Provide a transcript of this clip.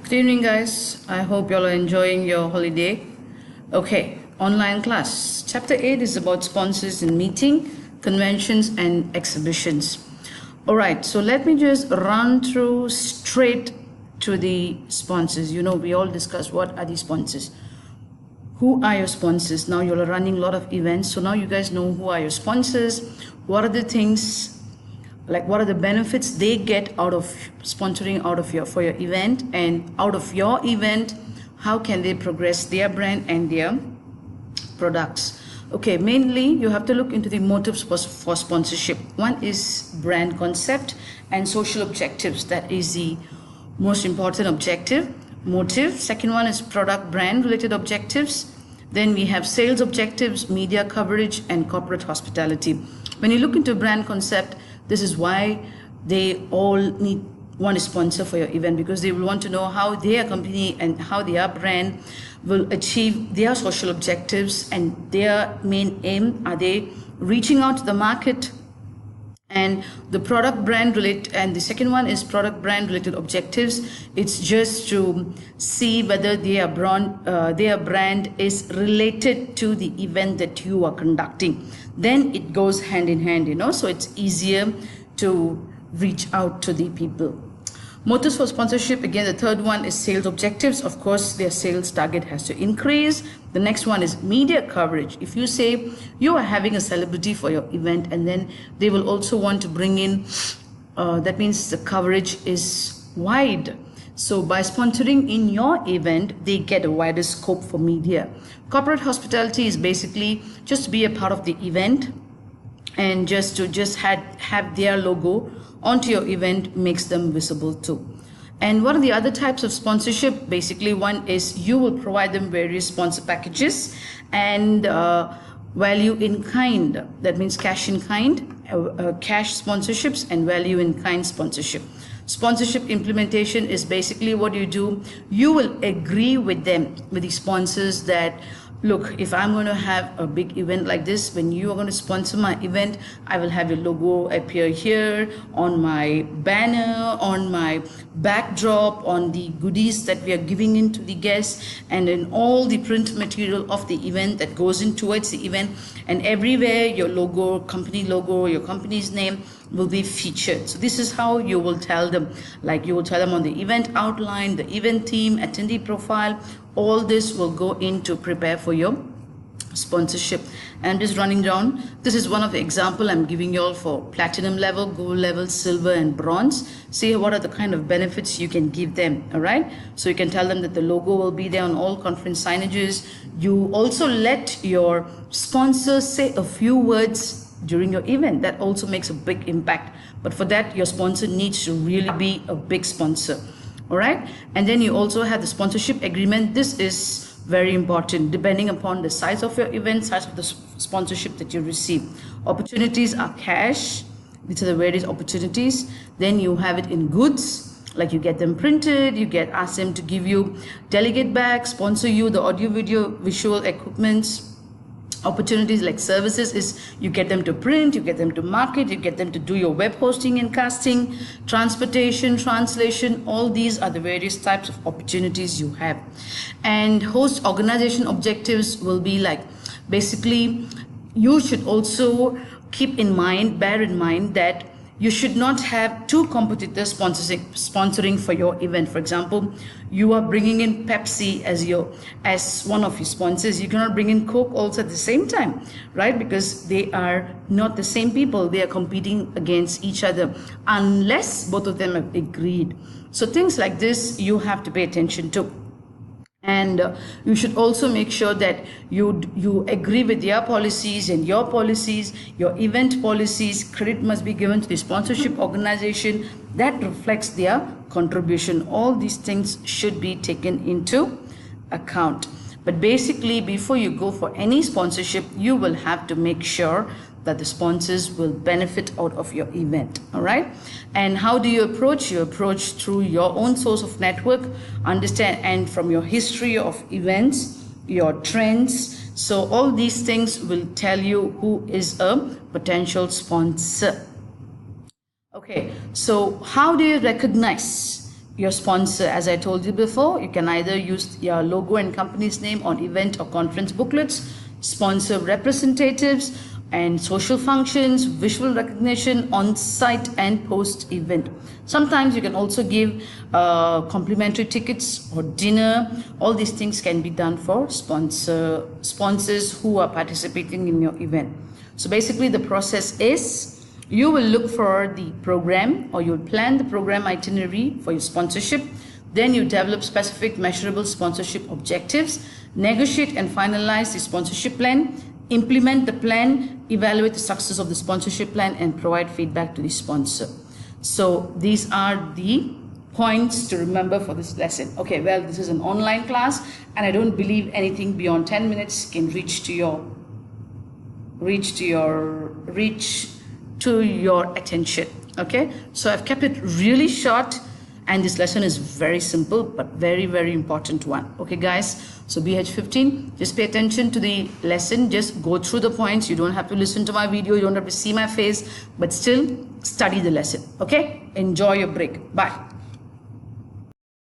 Good evening, guys. I hope you all are enjoying your holiday. Okay, online class. Chapter 8 is about sponsors in meeting, conventions, and exhibitions. All right, so let me just run through straight to the sponsors. You know, we all discussed what are the sponsors. Who are your sponsors? Now you're running a lot of events, so now you guys know who are your sponsors, what are the things, like what are the benefits they get out of sponsoring out of for your event, and out of your event, how can they progress their brand and their products. Okay, mainly you have to look into the motives for sponsorship. One is brand concept and social objectives. That is the most important motive. Second one is product brand related objectives. Then we have sales objectives, media coverage, and corporate hospitality. When you look into brand concept, this is why they all want to sponsor for your event, because they will want to know how their company and how their brand will achieve their social objectives and their main aim. Are they reaching out to the market? And the product brand related, and the second one is product brand related objectives. It's just to see whether their brand is related to the event that you are conducting. Then it goes hand in hand, you know, so it's easier to reach out to the people. Motives for sponsorship, again, the third one is sales objectives. Of course, their sales target has to increase. The next one is media coverage. If you say you are having a celebrity for your event, and then they will also want to bring in, that means the coverage is wide. So by sponsoring in your event, they get a wider scope for media. Corporate hospitality is basically just to be a part of the event, and just to have their logo onto your event makes them visible too. And what are the other types of sponsorship? Basically, one is you will provide them various sponsor packages and value in kind. That means cash in kind, cash sponsorships, and value in kind sponsorship. Sponsorship implementation is basically what you do. You will agree with them, with the sponsors, that look, if I'm going to have a big event like this, when you are going to sponsor my event, I will have your logo appear here on my banner, on my backdrop, on the goodies that we are giving in to the guests, and in all the print material of the event that goes in towards the event. And everywhere your logo, company logo, your company's name will be featured. So this is how you will tell them. Like, you will tell them on the event outline, the event theme, attendee profile. All this will go in to prepare for your sponsorship. And just running down, this is one of the example I'm giving you all for platinum level, gold level, silver, and bronze. See what are the kind of benefits you can give them. All right, so you can tell them that the logo will be there on all conference signages. You also let your sponsor say a few words during your event. That also makes a big impact, but for that your sponsor needs to really be a big sponsor. All right, and then you also have the sponsorship agreement. This is very important, depending upon the size of your event, size of the sponsorship that you receive. Opportunities are cash. These are the various opportunities. Then you have it in goods, like you get them printed, you get ask them to give you delegate bags, sponsor you the audio video visual equipments. Opportunities like services is you get them to print, you get them to market, you get them to do your web hosting and casting, transportation, translation. All these are the various types of opportunities you have. And host organization objectives will be like, basically you should also bear in mind that you should not have two competitors sponsoring for your event. For example, you are bringing in Pepsi as one of your sponsors. You cannot bring in Coke also at the same time, right? Because they are not the same people. They are competing against each other unless both of them have agreed. So things like this you have to pay attention to. And you should also make sure that you agree with their policies and your policies, your event policies. Credit must be given to the sponsorship organization that reflects their contribution. All these things should be taken into account. But basically, before you go for any sponsorship, you will have to make sure that the sponsors will benefit out of your event. All right, and how do you approach? You approach through your own source of network, understand, and from your history of events, your trends. So all these things will tell you who is a potential sponsor. Okay, so how do you recognize your sponsor. As I told you before, you can either use your logo and company's name on event or conference booklets, sponsor representatives and social functions, visual recognition, on-site and post-event. Sometimes you can also give complimentary tickets or dinner. All these things can be done for sponsors who are participating in your event. So basically the process is, you will look for the program, or you'll plan the program itinerary for your sponsorship. Then you develop specific measurable sponsorship objectives, negotiate and finalize the sponsorship plan, implement the plan, evaluate the success of the sponsorship plan, and provide feedback to the sponsor. So these are the points to remember for this lesson. Okay, well, this is an online class and I don't believe anything beyond 10 minutes can reach to your attention. Okay, so I've kept it really short, and this lesson is very simple but very, very important one. Okay guys, so BH15, just pay attention to the lesson, just go through the points. You don't have to listen to my video, you don't have to see my face, but still study the lesson. Okay, enjoy your break. Bye.